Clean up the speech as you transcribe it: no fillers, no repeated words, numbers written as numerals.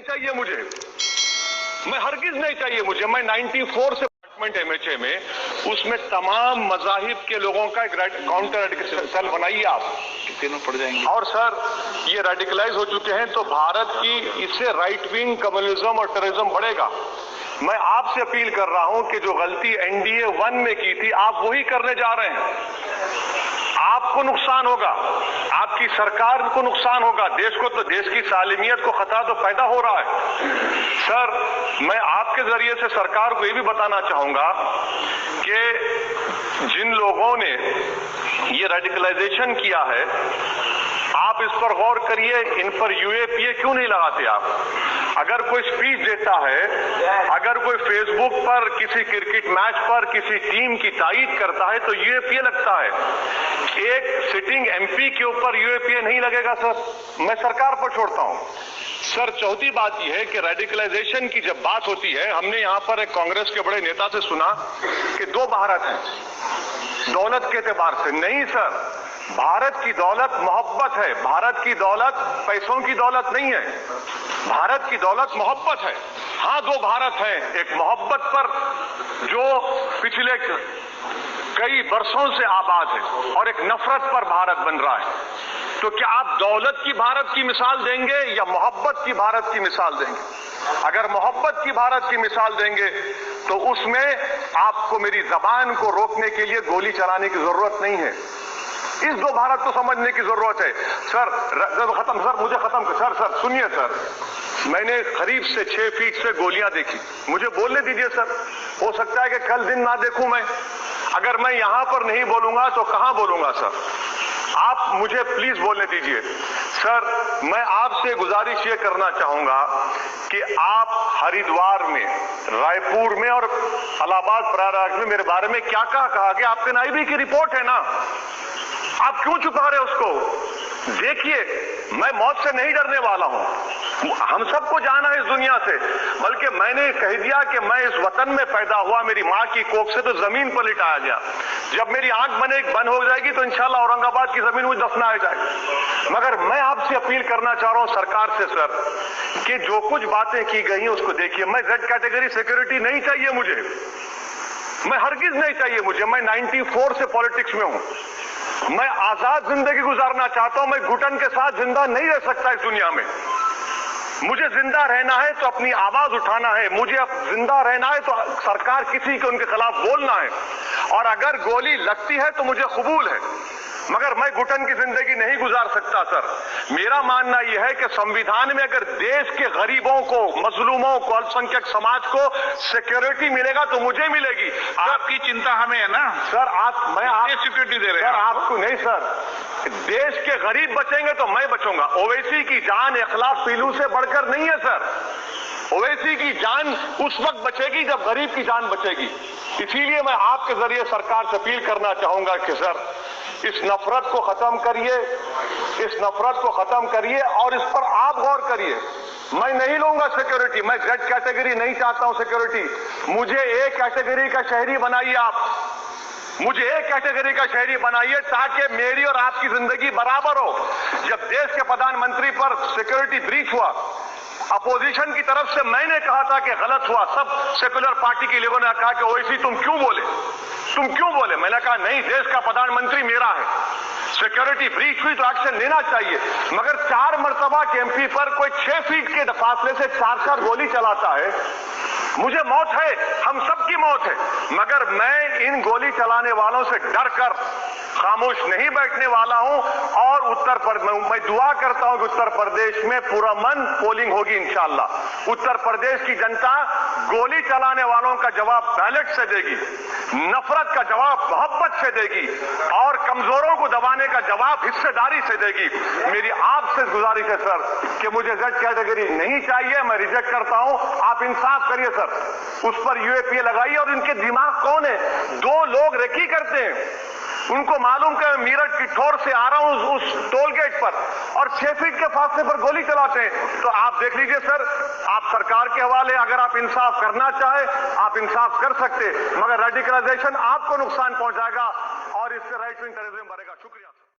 चाहिए मुझे, मैं हरगिज नहीं चाहिए मुझे। मैं 94 से MHA में उसमें तमाम मजाहिब के लोगों का एक काउंटर रेडिकल सेल बनाइए आप, तीनों पड़ जाएंगे। और सर ये रेडिकलाइज हो चुके हैं तो भारत की इससे राइट विंग कम्युनिज्म और टेररिज्म बढ़ेगा। मैं आपसे अपील कर रहा हूं कि जो गलती NDA 1 में की थी आप वही करने जा रहे हैं। आपको नुकसान होगा, आपकी सरकार को नुकसान होगा, देश को तो देश की सालिमियत को खतरा तो पैदा हो रहा है। सर मैं आपके जरिए से सरकार को यह भी बताना चाहूंगा कि जिन लोगों ने ये रेडिकलाइजेशन किया है आप इस पर गौर करिए, इन पर UAPA क्यों नहीं लगाते आप? अगर कोई स्पीच देता है, अगर कोई फेसबुक पर किसी क्रिकेट मैच पर किसी टीम की तारीफ करता है तो UAPA लगता है। एक सिटिंग MP के ऊपर UAPA नहीं लगेगा सर, मैं सरकार पर छोड़ता हूं। सर चौथी बात यह है कि रेडिकलाइजेशन की जब बात होती है, हमने यहां पर एक कांग्रेस के बड़े नेता से सुना कि दो भारत हैं दौलत के एतबार से। नहीं सर, भारत की दौलत मोहब्बत है, भारत की दौलत पैसों की दौलत नहीं है, भारत की दौलत मोहब्बत है। हां दो भारत हैं, एक मोहब्बत पर जो पिछले कई वर्षों से आबाद है और एक नफरत पर भारत बन रहा है। तो क्या आप दौलत की भारत की मिसाल देंगे या मोहब्बत की भारत की मिसाल देंगे? अगर मोहब्बत की भारत की मिसाल देंगे तो उसमें आपको मेरी जबान को रोकने के लिए गोली चलाने की जरूरत नहीं है। इस दो भारत को समझने की जरूरत है। सर खत्म, सर मुझे खत्म, सर सुनिए सर, मैंने करीब से 6 फीट से गोलियां देखी, मुझे बोलने दीजिए सर। हो सकता है कि कल दिन ना देखूं मैं, अगर मैं यहां पर नहीं बोलूंगा तो कहां बोलूंगा सर? आप मुझे प्लीज बोलने दीजिए। सर मैं आपसे गुजारिश ये करना चाहूंगा कि आप हरिद्वार में, रायपुर में और इलाहाबाद प्रयागराज में मेरे बारे में क्या कहा कि आपके NIB की रिपोर्ट है ना, आप क्यों छुपा रहे उसको? देखिए मैं मौत से नहीं डरने वाला हूं, हम सबको जाना है इस दुनिया से, बल्कि मैंने कह दिया कि मैं इस वतन में पैदा हुआ, मेरी मां की कोख से तो जमीन पर लिटाया गया। जब मेरी आंख बंद हो जाएगी तो इंशाल्लाह औरंगाबाद की जमीन मुझे दफनाया जाएगा। मगर मैं आपसे अपील करना चाह रहा हूं सरकार से सर कि जो कुछ बातें की गई हैं उसको देखिए। मैं Z कैटेगरी सिक्योरिटी नहीं चाहिए मुझे, मैं हरगिज नहीं चाहिए मुझे। मैं 94 से पॉलिटिक्स में हूं, मैं आजाद जिंदगी गुजारना चाहता हूं, मैं घुटन के साथ जिंदा नहीं रह सकता इस दुनिया में। मुझे जिंदा रहना है तो अपनी आवाज उठाना है, मुझे अब जिंदा रहना है तो सरकार किसी के उनके खिलाफ बोलना है, और अगर गोली लगती है तो मुझे कबूल है, मगर मैं घुटन की जिंदगी नहीं गुजार सकता सर। मेरा मानना यह है कि संविधान में अगर देश के गरीबों को, मजलूमों को, अल्पसंख्यक समाज को सिक्योरिटी मिलेगा तो मुझे मिलेगी। आपकी चिंता हमें है ना सर, मैं आप सिक्योरिटी दे रहे हैं सर, आपको नहीं सर। देश के गरीब बचेंगे तो मैं बचूंगा। ओवैसी की जान इखलाक पीलू से बढ़कर नहीं है सर। ओवैसी की जान उस वक्त बचेगी जब गरीब की जान बचेगी। इसीलिए मैं आपके जरिए सरकार से अपील करना चाहूंगा कि सर इस नफरत को खत्म करिए, इस नफरत को खत्म करिए और इस पर आप गौर करिए। मैं नहीं लूंगा सिक्योरिटी, मैं Z कैटेगरी नहीं चाहता हूं सिक्योरिटी। मुझे A कैटेगरी का शहरी बनाइए आप, मुझे A कैटेगरी का शहरी बनाइए ताकि मेरी और आपकी जिंदगी बराबर हो। जब देश के प्रधानमंत्री पर सिक्योरिटी ब्रीच हुआ, अपोजिशन की तरफ से मैंने कहा था कि गलत हुआ, सब सेकुलर पार्टी के लोगों ने कहा कि ओवैसी तुम क्यों बोले? मैंने कहा नहीं, देश का प्रधानमंत्री मेरा है, सिक्योरिटी ब्रीच हुई तो एक्शन लेना चाहिए। मगर 4 मरतबा के MP पर कोई 6 फीट के फासले से 4 गोली चलाता है। मुझे मौत है, हम सबकी मौत है, मगर मैं इन गोली चलाने वालों से डरकर खामोश नहीं बैठने वाला हूं। और मैं दुआ करता हूं कि उत्तर प्रदेश में पूरा मन पोलिंग होगी इंशाअल्लाह। उत्तर प्रदेश की जनता गोली चलाने वालों का जवाब बैलेट से देगी, नफरत का जवाब मोहब्बत से देगी और कमजोरों को दबाने का जवाब हिस्सेदारी से देगी। मेरी आपसे गुजारिश है सर कि मुझे Z कैटेगरी नहीं चाहिए, मैं रिजेक्ट करता हूं। आप इंसाफ करिए सर, उस पर UAPA लगाइए। और इनके दिमाग कौन है? 2 लोग रेकी करते हैं, उनको मालूम कि मैं मीरठ की ठोर से आ रहा हूं उस टोल गेट पर, और 6 फीट के फासले पर गोली चलाते हैं। तो आप देख लीजिए सर, आप सरकार के हवाले, अगर आप इंसाफ करना चाहे आप इंसाफ कर सकते, मगर रेडिकलाइजेशन आपको नुकसान पहुंचाएगा और इससे राइट विंग टेररिज्म बढ़ेगा।